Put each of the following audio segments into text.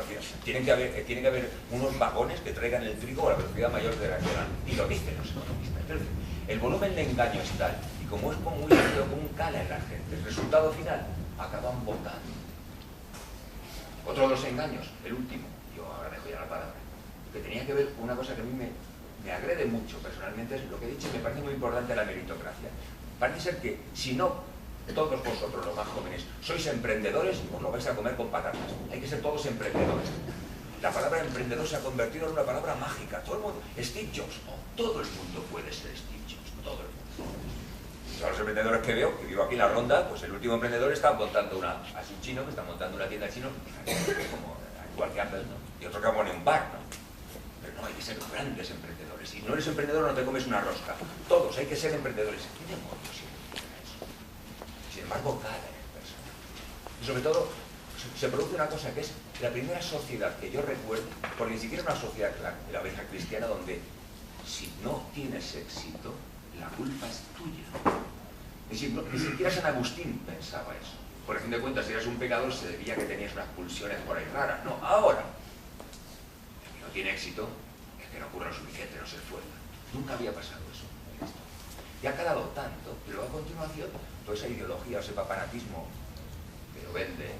velocidad. Tiene que haber unos vagones que traigan el trigo a la velocidad mayor de la que dan. Y lo dicen los economistas. Entonces, el volumen de engaño es tal, y como es como muy alto, como un cala en la gente, el resultado final, acaban votando. Otro de los engaños, el último, yo ahora dejo ya la palabra, que tenía que ver con una cosa que a mí me agrede mucho personalmente, es lo que he dicho, me parece muy importante la meritocracia. Parece ser que si no todos vosotros, los más jóvenes, sois emprendedores, os lo vais a comer con patatas. Hay que ser todos emprendedores. La palabra emprendedor se ha convertido en una palabra mágica. Todo el mundo, Steve Jobs, todo el mundo puede ser Steve Jobs, todo el mundo. Son los emprendedores que veo, que vivo aquí en la Ronda, pues el último emprendedor está montando es un chino que está montando una tienda chino, como igual que Apple, ¿no? Y otro que pone un bar, ¿no? Pero no, hay que ser grandes emprendedores. Si no eres emprendedor no te comes una rosca. Todos hay que ser emprendedores. ¿Qué demonios significa eso? Sin embargo, cada persona. Y sobre todo, se produce una cosa que es la primera sociedad que yo recuerdo, porque ni siquiera una sociedad, la vieja cristiana, donde si no tienes éxito, la culpa es tuya. Ni siquiera San Agustín pensaba eso. Por fin de cuentas, si eras un pecador, se debía que tenías unas pulsiones por ahí raras. No, ahora, el que no tiene éxito es que no ocurre lo suficiente, no se esfuerza. Nunca había pasado eso en esto. Y ha calado tanto, pero a continuación, toda esa ideología o ese papanatismo que lo vende,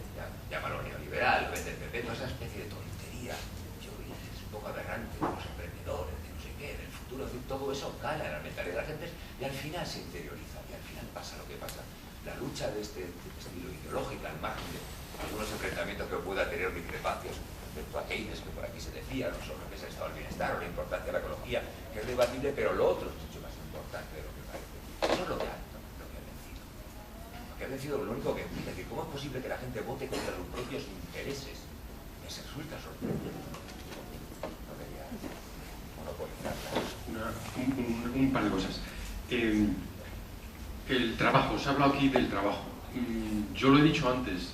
llámalo neoliberal, lo vende el PP, toda esa especie de tontería, yo es un poco aberrante, los emprendedores, de no sé qué, del futuro, todo eso cala en la mentalidad de la gente y al final se interioriza y al final pasa lo que pasa. La lucha de este estilo ideológico, al margen de algunos enfrentamientos que pueda tener discrepancias respecto a Keynes, que por aquí se decía, no sobre lo que es el estado del bienestar o la importancia de la ecología, que es debatible, pero lo otro es mucho más importante de lo que parece. Eso es lo que ha vencido. Lo que ha vencido, lo único que implica, que cómo es posible que la gente vote contra sus propios intereses. Me resulta sorprendente. No quería monopolizarla. Un par de cosas. El trabajo, se ha hablado aquí del trabajo. Yo lo he dicho antes,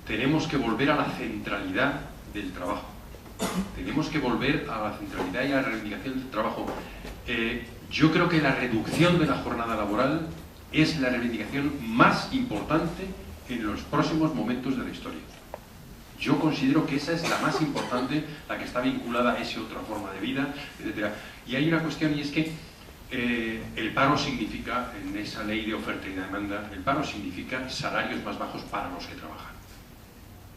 tenemos que volver a la centralidad del trabajo. Tenemos que volver a la centralidad y a la reivindicación del trabajo. Yo creo que la reducción de la jornada laboral es la reivindicación más importante en los próximos momentos de la historia. Yo considero que esa es la más importante, la que está vinculada a esa otra forma de vida, etc. Y hay una cuestión, y es que el paro significa, en esa ley de oferta y demanda, el paro significa salarios más bajos para los que trabajan.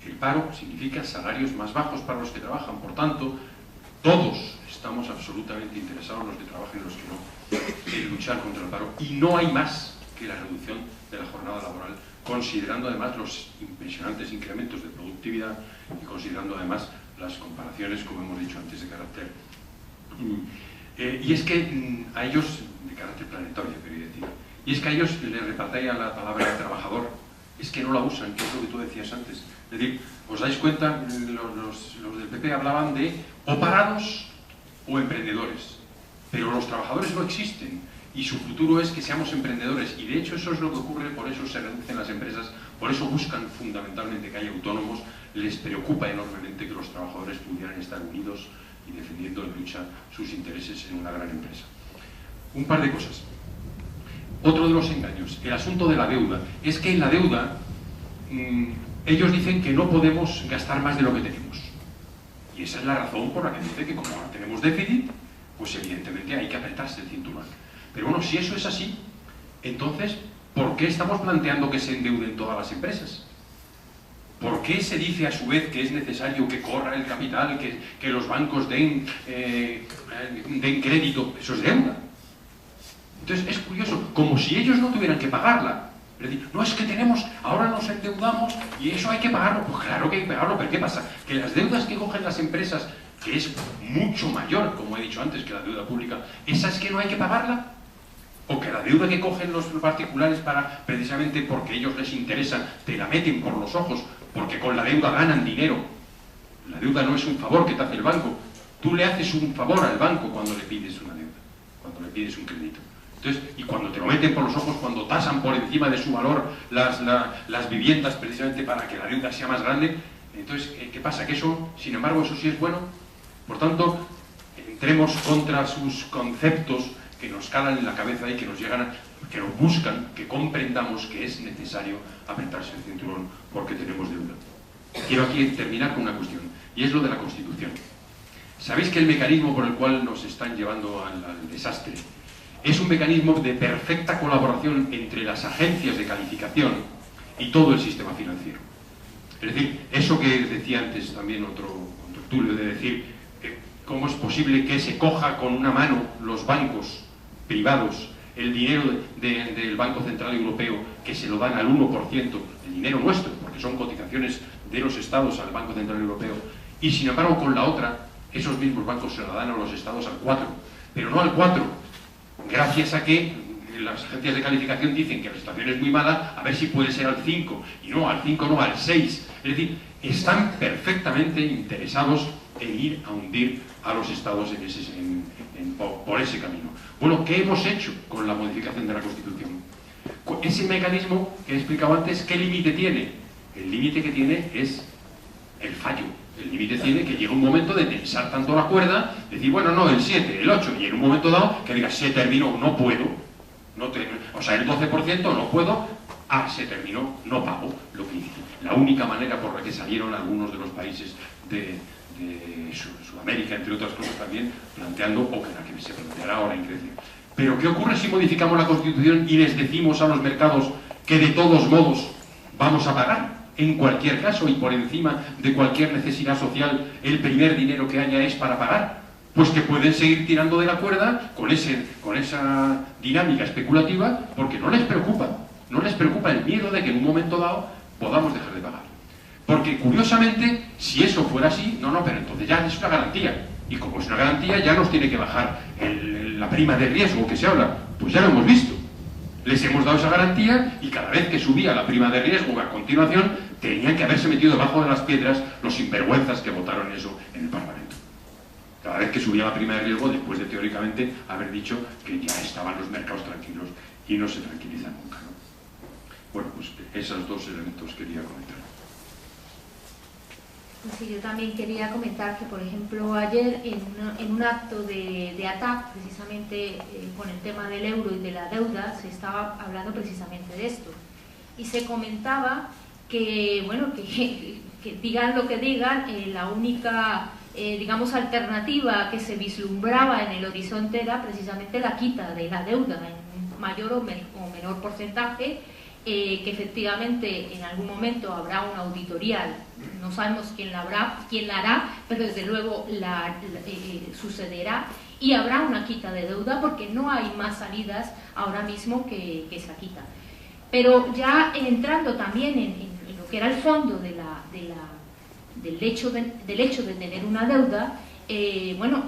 El paro significa salarios más bajos para los que trabajan. Por tanto, todos estamos absolutamente interesados, los que trabajan y los que no, en luchar contra el paro. Y no hay más que la reducción de la jornada laboral, considerando además los impresionantes incrementos de productividad y considerando además las comparaciones, como hemos dicho antes, de carácter... y es que a ellos, de carácter planetario, quería decir, y es que a ellos les repatea la palabra trabajador, es que no la usan, que es lo que tú decías antes. Es decir, os dais cuenta, los del PP hablaban de o parados o emprendedores, pero los trabajadores no existen y su futuro es que seamos emprendedores, y de hecho eso es lo que ocurre, por eso se reducen las empresas, por eso buscan fundamentalmente que haya autónomos, les preocupa enormemente que los trabajadores pudieran estar unidos y defendiendo en lucha sus intereses en una gran empresa. Un par de cosas. Otro de los engaños, el asunto de la deuda. Es que en la deuda ellos dicen que no podemos gastar más de lo que tenemos. Y esa es la razón por la que dice que como ahora tenemos déficit, pues evidentemente hay que apretarse el cinturón. Pero bueno, si eso es así, entonces, ¿por qué estamos planteando que se endeuden todas las empresas? ¿Por qué se dice a su vez que es necesario que corra el capital, que los bancos den crédito? Eso es deuda. Entonces es curioso, como si ellos no tuvieran que pagarla. Es decir, no, es que tenemos, ahora nos endeudamos y eso hay que pagarlo. Pues claro que hay que pagarlo, pero ¿qué pasa? Que las deudas que cogen las empresas, que es mucho mayor, como he dicho antes, que la deuda pública, ¿esa es que no hay que pagarla? O que la deuda que cogen los particulares para, precisamente porque ellos les interesa, te la meten por los ojos, porque con la deuda ganan dinero. La deuda no es un favor que te hace el banco. Tú le haces un favor al banco cuando le pides una deuda, cuando le pides un crédito. Entonces, y cuando te lo meten por los ojos, cuando tasan por encima de su valor las viviendas precisamente para que la deuda sea más grande, entonces, ¿qué pasa? Que eso, sin embargo, eso sí es bueno. Por tanto, entremos contra sus conceptos que nos calan en la cabeza y que nos llegan que nos buscan, que comprendamos que es necesario apretarse el cinturón porque tenemos deuda. Quiero aquí terminar con una cuestión. y es lo de la Constitución. ¿Sabéis que el mecanismo por el cual nos están llevando al desastre es un mecanismo de perfecta colaboración entre las agencias de calificación y todo el sistema financiero? Es decir, eso que decía antes también otro Tulio, de decir cómo es posible que se coja con una mano los bancos privados el dinero del Banco Central Europeo, que se lo dan al 1%, el dinero nuestro, porque son cotizaciones de los estados al Banco Central Europeo, y sin embargo con la otra, esos mismos bancos se lo dan a los estados al 4%, pero no al 4%, gracias a que las agencias de calificación dicen que la situación es muy mala, a ver si puede ser al 5%, y no, al 5% no, al 6%. Es decir, están perfectamente interesados en ir a hundir a los estados por ese camino. Bueno, ¿qué hemos hecho con la modificación de la Constitución? Ese mecanismo que he explicado antes, ¿qué límite tiene? El límite que tiene es el fallo. El límite tiene que llega un momento de tensar tanto la cuerda, decir, bueno, no, el 7, el 8, y en un momento dado que digas, se terminó, no puedo, o sea, el 12% no puedo, se terminó, no pago lo que hice. La única manera por la que salieron algunos de los países de Sudamérica, entre otras cosas también, planteando, o que la que se planteará ahora en Grecia. Pero ¿qué ocurre si modificamos la Constitución y les decimos a los mercados que de todos modos vamos a pagar? En cualquier caso y por encima de cualquier necesidad social, el primer dinero que haya es para pagar. Pues que pueden seguir tirando de la cuerda con esa dinámica especulativa, porque no les preocupa el miedo de que en un momento dado podamos dejar de pagar. Porque curiosamente, si eso fuera así, pero entonces ya es una garantía. Y como es una garantía, ya nos tiene que bajar la prima de riesgo que se habla. Pues ya lo hemos visto. Les hemos dado esa garantía y cada vez que subía la prima de riesgo a continuación, tenían que haberse metido debajo de las piedras los sinvergüenzas que votaron eso en el Parlamento. Cada vez que subía la prima de riesgo, después de teóricamente haber dicho que ya estaban los mercados tranquilos y no se tranquilizan nunca, ¿no? Bueno, pues esos dos elementos quería comentar. Sí, yo también quería comentar que, por ejemplo, ayer en un acto de ATAC, precisamente con el tema del euro y de la deuda, se estaba hablando precisamente de esto. Y se comentaba que, bueno, que digan lo que digan, la única, digamos, alternativa que se vislumbraba en el horizonte era precisamente la quita de la deuda en mayor o menor porcentaje, que efectivamente en algún momento habrá una auditoría, no sabemos quién la hará, pero desde luego sucederá, y habrá una quita de deuda porque no hay más salidas ahora mismo que esa quita. Pero ya entrando también en lo que era el fondo del hecho de tener una deuda, bueno,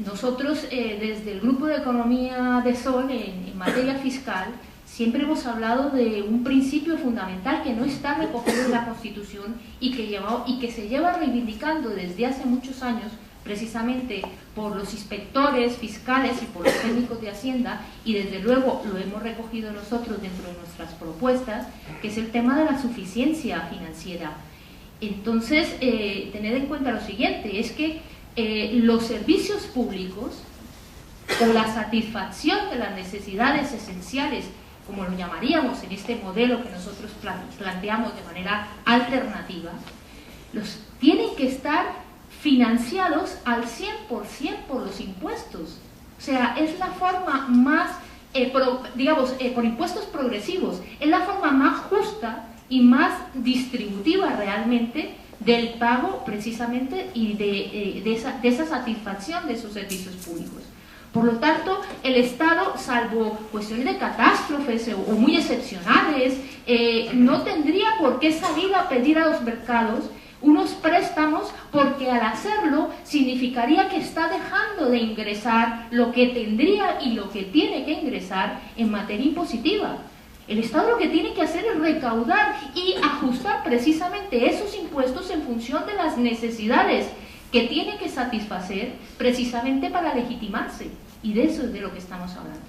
nosotros desde el Grupo de Economía de Sol en materia fiscal siempre hemos hablado de un principio fundamental que no está recogido en la Constitución y que se lleva reivindicando desde hace muchos años, precisamente por los inspectores fiscales y por los técnicos de Hacienda, y desde luego lo hemos recogido nosotros dentro de nuestras propuestas, que es el tema de la suficiencia financiera. Entonces, tened en cuenta lo siguiente, es que los servicios públicos, con la satisfacción de las necesidades esenciales, como lo llamaríamos en este modelo que nosotros planteamos de manera alternativa, tienen que estar financiados al 100% por los impuestos. O sea, es la forma más, por impuestos progresivos, es la forma más justa y más distributiva realmente del pago precisamente y de esa satisfacción de esos servicios públicos. Por lo tanto, el Estado, salvo cuestiones de catástrofes o muy excepcionales, no tendría por qué salir a pedir a los mercados unos préstamos, porque al hacerlo significaría que está dejando de ingresar lo que tendría y lo que tiene que ingresar en materia impositiva. El Estado lo que tiene que hacer es recaudar y ajustar precisamente esos impuestos en función de las necesidades que tiene que satisfacer precisamente para legitimarse. Y de eso es de lo que estamos hablando.